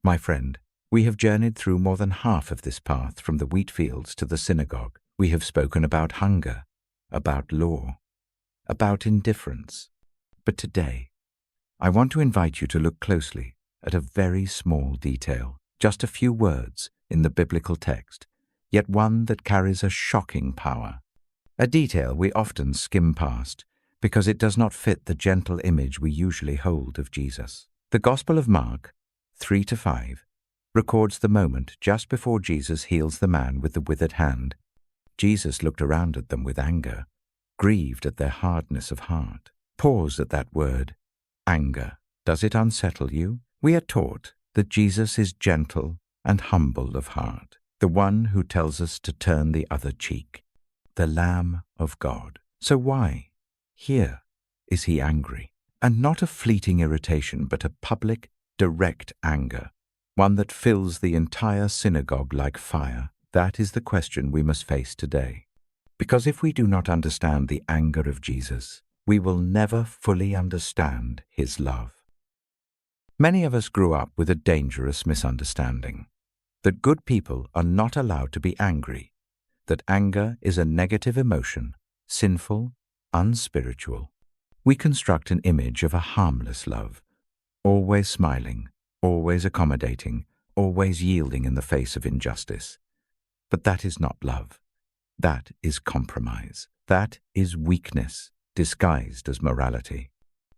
My friend, we have journeyed through more than half of this path from the wheat fields to the synagogue. We have spoken about hunger, about law, about indifference. But today, I want to invite you to look closely at a very small detail, just a few words in the biblical text, yet one that carries a shocking power. A detail we often skim past because it does not fit the gentle image we usually hold of Jesus. The Gospel of Mark 3-5 records the moment just before Jesus heals the man with the withered hand. Jesus looked around at them with anger, grieved at their hardness of heart. Pause at that word, anger. Does it unsettle you? We are taught that Jesus is gentle and humble of heart, the one who tells us to turn the other cheek, the Lamb of God. So why, here, is he angry? And not a fleeting irritation, but a public, direct anger, one that fills the entire synagogue like fire. That is the question we must face today. Because if we do not understand the anger of Jesus, we will never fully understand his love. Many of us grew up with a dangerous misunderstanding that good people are not allowed to be angry, that anger is a negative emotion, sinful, unspiritual. We construct an image of a harmless love, always smiling, always accommodating, always yielding in the face of injustice. But that is not love. That is compromise. That is weakness disguised as morality.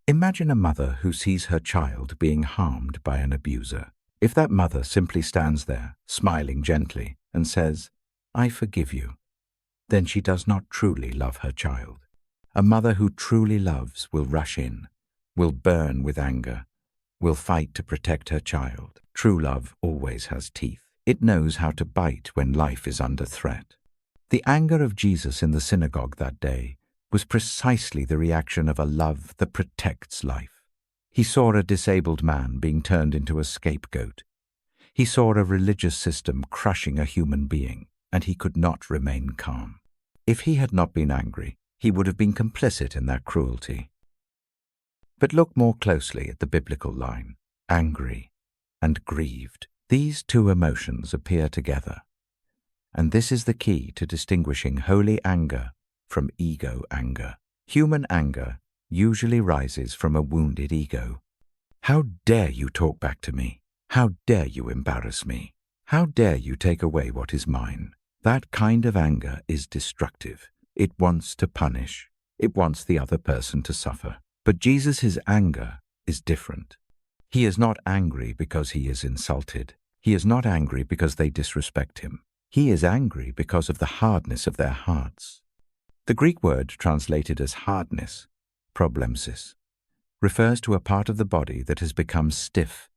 Imagine a mother who sees her child being harmed by an abuser. If that mother simply stands there, smiling gently, and says, "I forgive you," then she does not truly love her child. A mother who truly loves will rush in, will burn with anger, will fight to protect her child. True love always has teeth. It knows how to bite when life is under threat. The anger of Jesus in the synagogue that day was precisely the reaction of a love that protects life. He saw a disabled man being turned into a scapegoat. He saw a religious system crushing a human being, and he could not remain calm. If he had not been angry, he would have been complicit in that cruelty. But look more closely at the biblical line, angry and grieved. These two emotions appear together, and this is the key to distinguishing holy anger from ego anger. Human anger usually rises from a wounded ego. How dare you talk back to me? How dare you embarrass me? How dare you take away what is mine? That kind of anger is destructive. It wants to punish. It wants the other person to suffer. But Jesus' anger is different. He is not angry because he is insulted. He is not angry because they disrespect him. He is angry because of the hardness of their hearts. The Greek word translated as hardness, problempsis, refers to a part of the body that has become stiff,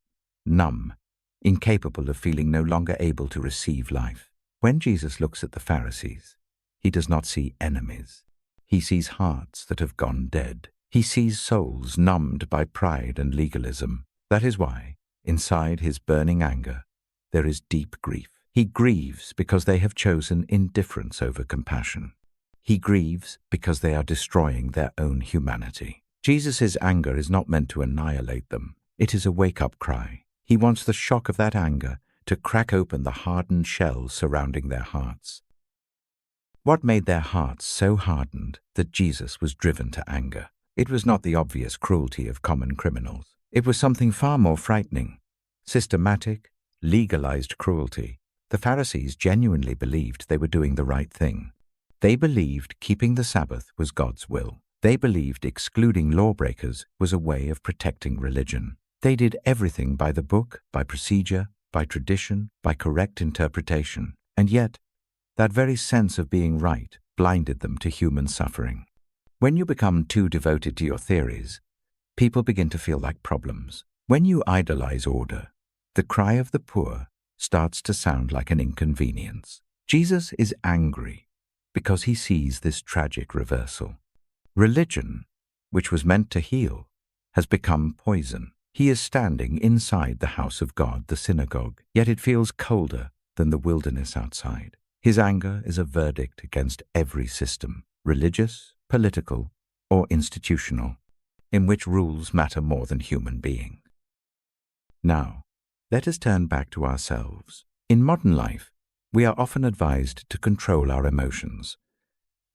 numb, incapable of feeling, no longer able to receive life. When Jesus looks at the Pharisees, he does not see enemies. He sees hearts that have gone dead. He sees souls numbed by pride and legalism. That is why, inside his burning anger, there is deep grief. He grieves because they have chosen indifference over compassion. He grieves because they are destroying their own humanity. Jesus' anger is not meant to annihilate them. It is a wake-up cry. He wants the shock of that anger to crack open the hardened shells surrounding their hearts. What made their hearts so hardened that Jesus was driven to anger? It was not the obvious cruelty of common criminals. It was something far more frightening. Systematic, legalized cruelty. The Pharisees genuinely believed they were doing the right thing. They believed keeping the Sabbath was God's will. They believed excluding lawbreakers was a way of protecting religion. They did everything by the book, by procedure, by tradition, by correct interpretation. And yet, that very sense of being right blinded them to human suffering. When you become too devoted to your theories, people begin to feel like problems. When you idolize order, the cry of the poor starts to sound like an inconvenience. Jesus is angry because he sees this tragic reversal. Religion, which was meant to heal, has become poison. He is standing inside the house of God, the synagogue, yet it feels colder than the wilderness outside. His anger is a verdict against every system, religious, political, or institutional, in which rules matter more than human beings. Now, Let us turn back to ourselves. In modern life, we are often advised to control our emotions,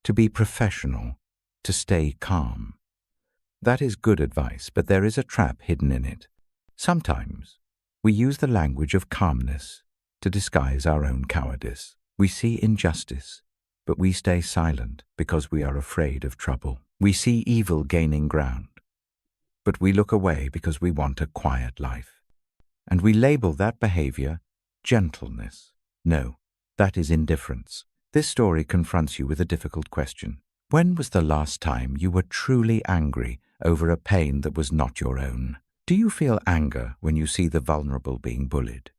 to be professional, to stay calm. That is good advice, but there is a trap hidden in it. Sometimes, we use the language of calmness to disguise our own cowardice. We see injustice, but we stay silent because we are afraid of trouble. We see evil gaining ground, but we look away because we want a quiet life. And we label that behavior gentleness. No, that is indifference. This story confronts you with a difficult question. When was the last time you were truly angry over a pain that was not your own? Do you feel anger when you see the vulnerable being bullied?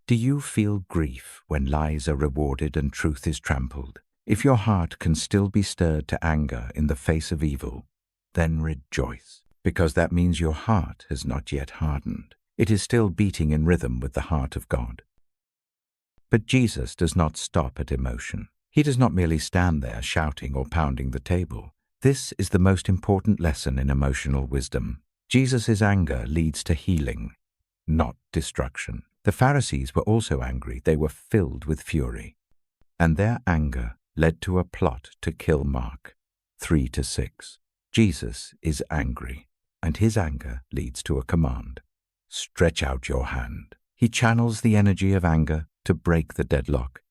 Do you feel grief when lies are rewarded and truth is trampled? If your heart can still be stirred to anger in the face of evil, then rejoice, because that means your heart has not yet hardened. It is still beating in rhythm with the heart of God. But Jesus does not stop at emotion. He does not merely stand there shouting or pounding the table. This is the most important lesson in emotional wisdom. Jesus' anger leads to healing, not destruction. The Pharisees were also angry. They were filled with fury. And their anger led to a plot to kill Mark, 3-6. Jesus is angry, and his anger leads to a command. Stretch out your hand. He channels the energy of anger to break the deadlock,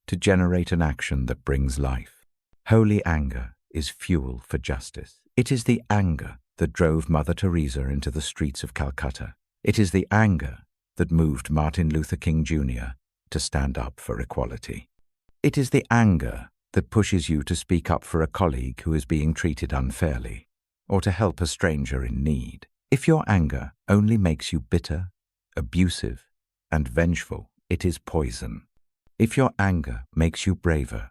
to generate an action that brings life. Holy anger is fuel for justice. It is the anger that drove Mother Teresa into the streets of Calcutta. It is the anger that moved Martin Luther King Jr. to stand up for equality. It is the anger that pushes you to speak up for a colleague who is being treated unfairly, or to help a stranger in need. If your anger only makes you bitter, abusive, and vengeful, it is poison. If your anger makes you braver,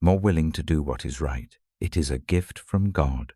more willing to do what is right, it is a gift from God.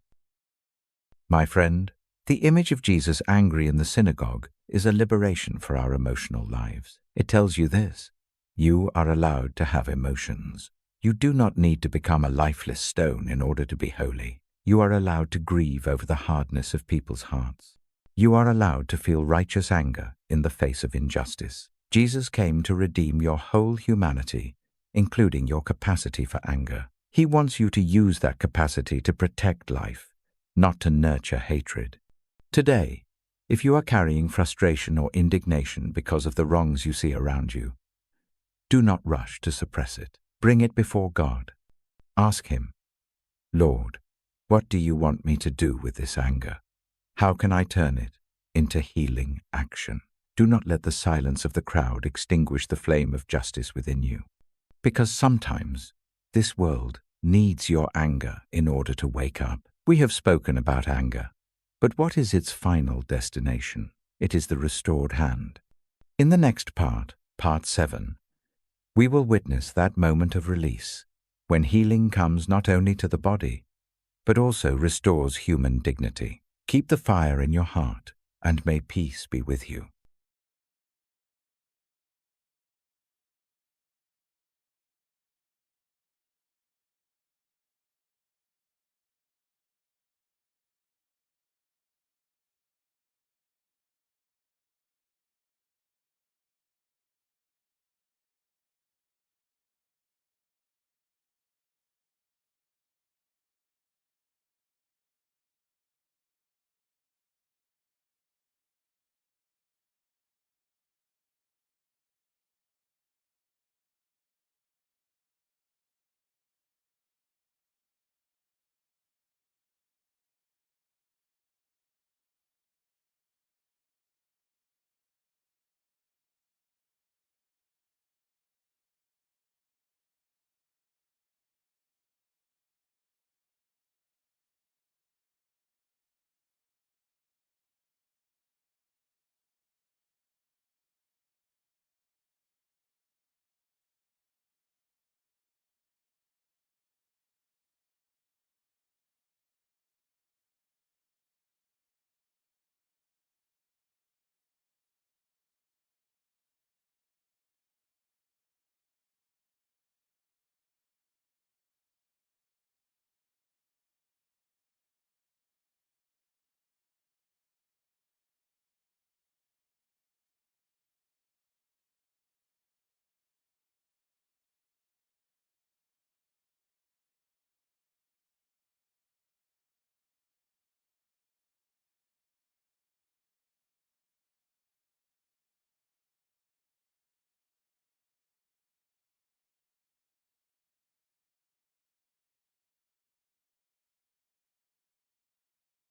My friend, the image of Jesus angry in the synagogue is a liberation for our emotional lives. It tells you this: you are allowed to have emotions. You do not need to become a lifeless stone in order to be holy. You are allowed to grieve over the hardness of people's hearts. You are allowed to feel righteous anger in the face of injustice. Jesus came to redeem your whole humanity, including your capacity for anger. He wants you to use that capacity to protect life, not to nurture hatred. Today, if you are carrying frustration or indignation because of the wrongs you see around you, do not rush to suppress it. Bring it before God. Ask Him, Lord, what do you want me to do with this anger? How can I turn it into healing action? Do not let the silence of the crowd extinguish the flame of justice within you. Because sometimes this world needs your anger in order to wake up. We have spoken about anger, but what is its final destination? It is the restored hand. In the next part, Part 7, we will witness that moment of release, when healing comes not only to the body, but also restores human dignity. Keep the fire in your heart, and may peace be with you.